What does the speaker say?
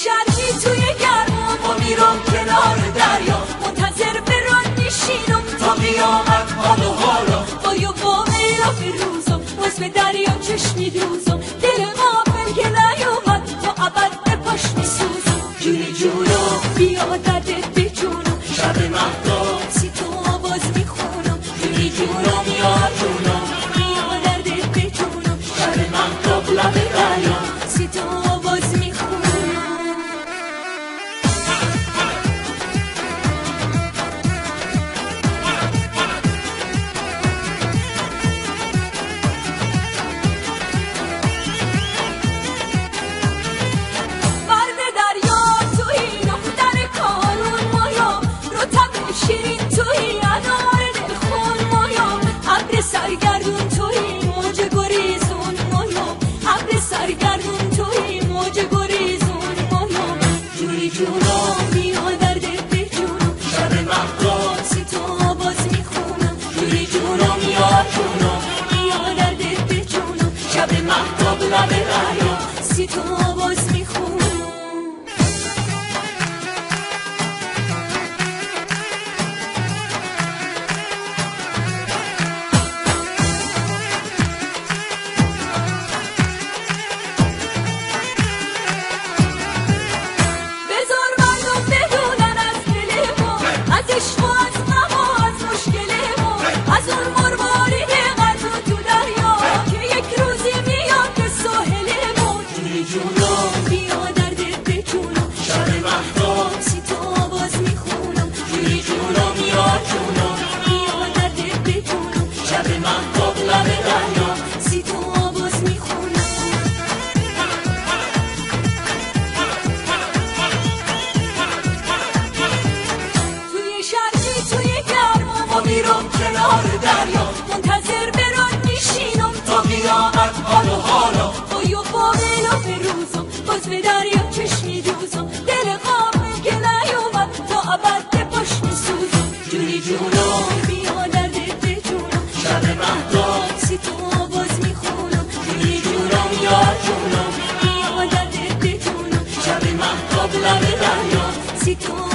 شرقی توی گرما ما میرم کنار دریا منتظر بران میشینم تا قیامت حال و حالا با یه باقی را فروزم باز به دریا چشمی دوزم دل غافل که نیومد تا ابد به پاش میسوزم جونی جونم بیا دردت به جونم شب مهتاب سی تو آواز میخونم جونی جونم یا جونم بیا دردت به جونم شب مهتاب لب دریا سی تو آواز میخونم سرگردون توی موج گریزون مایم ابر سرگردون توی موج گریزون مایم جونی جونم بیا دردت به جونم شب مهتاب سی تو آواز میخونم جونی جونم یا جونم بیا دردت به جونم شب مهتاب لب دریا سی تو آواز میخونم میرم کنار دریا منتظر بران میشینم تا قیامت حال و حالا با یه باقی را فروزم باز به دریا چشمی دوزم دل غافل که نیومد تا ابد به پاش میسوزم جونی جونم بیا دردت به جونم شب مهتاب سی تو آواز میخونم جونی جونم یا جونم بیا دردت به جونم شب مهتاب لب دریا سی تو